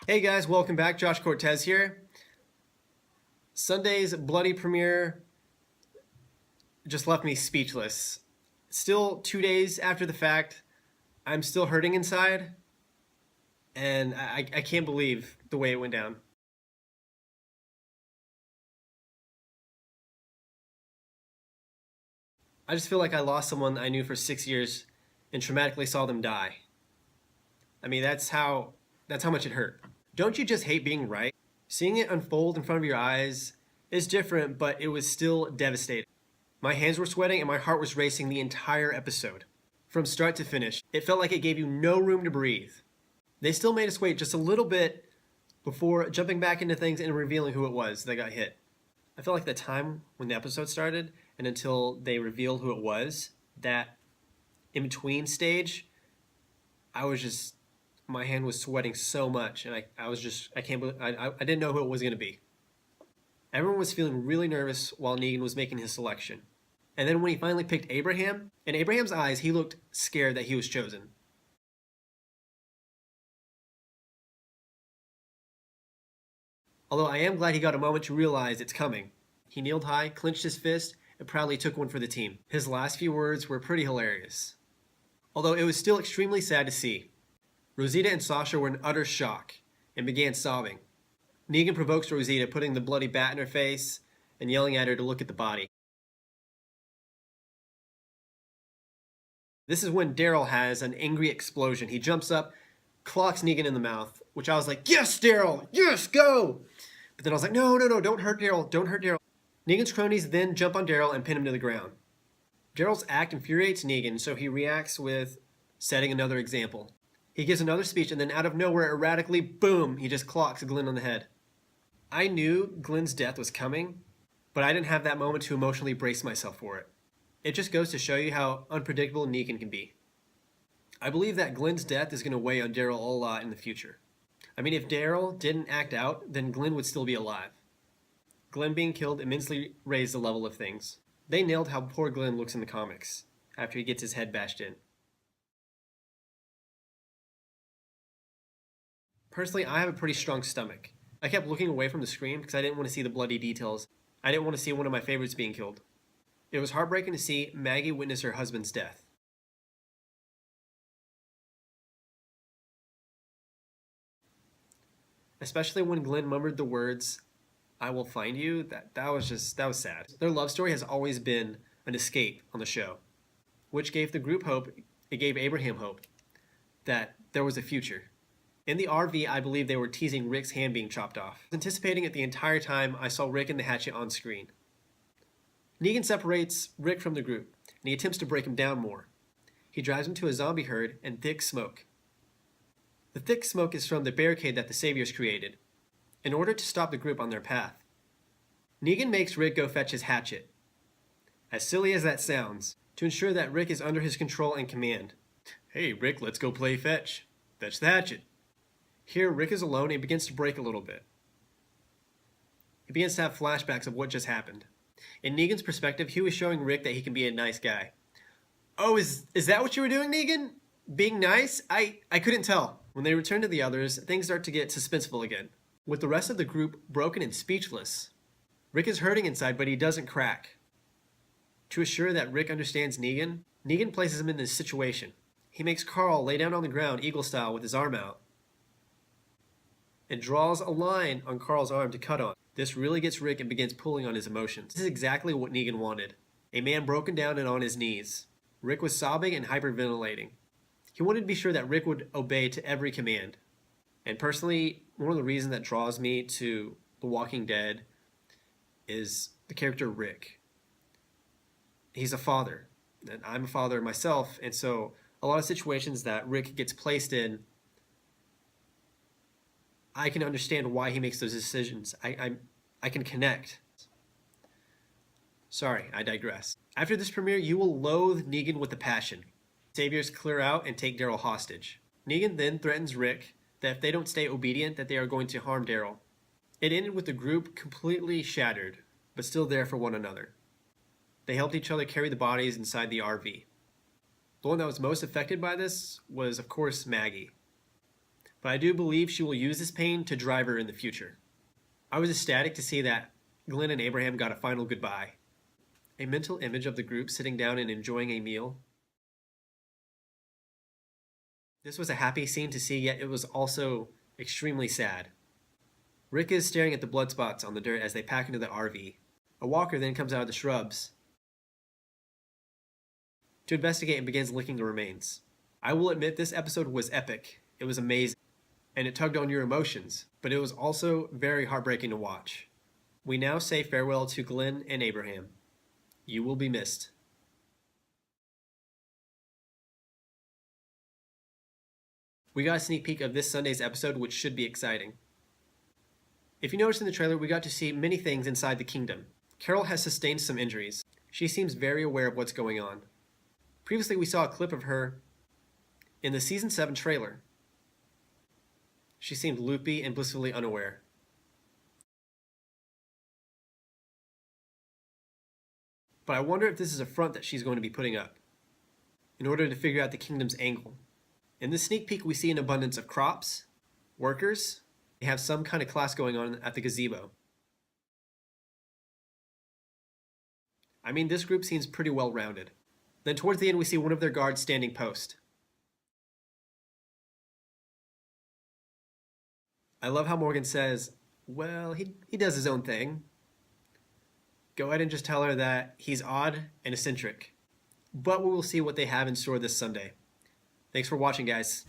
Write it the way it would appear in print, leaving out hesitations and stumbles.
Hey guys, welcome back. Josh Cortez here. Sunday's bloody premiere just left me speechless. Still 2 days after the fact, I'm still hurting inside, and I can't believe the way it went down. I just feel like I lost someone I knew for 6 years and traumatically saw them die. I mean, that's how much it hurt. Don't you just hate being right? Seeing it unfold in front of your eyes is different, but it was still devastating. My hands were sweating and my heart was racing the entire episode. From start to finish, it felt like it gave you no room to breathe. They still made us wait just a little bit before jumping back into things and revealing who it was that got hit. I felt like the time when the episode started and until they revealed who it was, that in between stage, my hand was sweating so much, and I can't believe, I didn't know who it was going to be. Everyone was feeling really nervous while Negan was making his selection. And then when he finally picked Abraham, in Abraham's eyes, he looked scared that he was chosen. Although I am glad he got a moment to realize it's coming. He kneeled high, clenched his fist, and proudly took one for the team. His last few words were pretty hilarious. Although it was still extremely sad to see. Rosita and Sasha were in utter shock and began sobbing. Negan provokes Rosita, putting the bloody bat in her face and yelling at her to look at the body. This is when Daryl has an angry explosion. He jumps up, clocks Negan in the mouth, which I was like, yes, Daryl, yes, go! But then I was like, no, don't hurt Daryl, don't hurt Daryl. Negan's cronies then jump on Daryl and pin him to the ground. Daryl's act infuriates Negan, so he reacts with setting another example. He gives another speech, and then out of nowhere, erratically, boom, he just clocks Glenn on the head. I knew Glenn's death was coming, but I didn't have that moment to emotionally brace myself for it. It just goes to show you how unpredictable Negan can be. I believe that Glenn's death is going to weigh on Daryl a lot in the future. I mean, if Daryl didn't act out, then Glenn would still be alive. Glenn being killed immensely raised the level of things. They nailed how poor Glenn looks in the comics after he gets his head bashed in. Personally, I have a pretty strong stomach. I kept looking away from the screen because I didn't want to see the bloody details. I didn't want to see one of my favorites being killed. It was heartbreaking to see Maggie witness her husband's death. Especially when Glenn murmured the words, "I will find you," that was sad. Their love story has always been an escape on the show, which gave the group hope, it gave Abraham hope, that there was a future. In the RV, I believe they were teasing Rick's hand being chopped off. I was anticipating it the entire time I saw Rick and the hatchet on screen. Negan separates Rick from the group, and he attempts to break him down more. He drives him to a zombie herd and thick smoke. The thick smoke is from the barricade that the Saviors created, in order to stop the group on their path. Negan makes Rick go fetch his hatchet. As silly as that sounds, to ensure that Rick is under his control and command. Hey Rick, let's go play fetch. Fetch the hatchet. Here, Rick is alone and he begins to break a little bit. He begins to have flashbacks of what just happened. In Negan's perspective, he was showing Rick that he can be a nice guy. Oh, is that what you were doing, Negan? Being nice? I couldn't tell. When they return to the others, things start to get suspenseful again. With the rest of the group broken and speechless, Rick is hurting inside, but he doesn't crack. To assure that Rick understands Negan, Negan places him in this situation. He makes Carl lay down on the ground, eagle style, with his arm out, and draws a line on Carl's arm to cut on. This really gets Rick and begins pulling on his emotions. This is exactly what Negan wanted. A man broken down and on his knees. Rick was sobbing and hyperventilating. He wanted to be sure that Rick would obey to every command. And personally, one of the reasons that draws me to The Walking Dead is the character Rick. He's a father, and I'm a father myself, and so a lot of situations that Rick gets placed in, I can understand why he makes those decisions. I can connect. Sorry, I digress. After this premiere, you will loathe Negan with a passion. Saviors clear out and take Daryl hostage. Negan then threatens Rick that if they don't stay obedient, that they are going to harm Daryl. It ended with the group completely shattered, but still there for one another. They helped each other carry the bodies inside the RV. The one that was most affected by this was, of course, Maggie. but I do believe she will use this pain to drive her in the future. I was ecstatic to see that Glenn and Abraham got a final goodbye. A mental image of the group sitting down and enjoying a meal. This was a happy scene to see, yet it was also extremely sad. Rick is staring at the blood spots on the dirt as they pack into the RV. A walker then comes out of the shrubs to investigate and begins licking the remains. I will admit this episode was epic. It was amazing, and it tugged on your emotions, but it was also very heartbreaking to watch. We now say farewell to Glenn and Abraham. You will be missed. We got a sneak peek of this Sunday's episode, which should be exciting. If you noticed in the trailer, we got to see many things inside the kingdom. Carol has sustained some injuries. She seems very aware of what's going on. Previously, we saw a clip of her in the Season 7 trailer. She seemed loopy and blissfully unaware. But I wonder if this is a front that she's going to be putting up in order to figure out the kingdom's angle. In this sneak peek, we see an abundance of crops, workers. They have some kind of class going on at the gazebo. I mean, this group seems pretty well rounded. Then towards the end, we see one of their guards standing post. I love how Morgan says, well, he does his own thing. Go ahead and just tell her that he's odd and eccentric. But we will see what they have in store this Sunday. Thanks for watching, guys.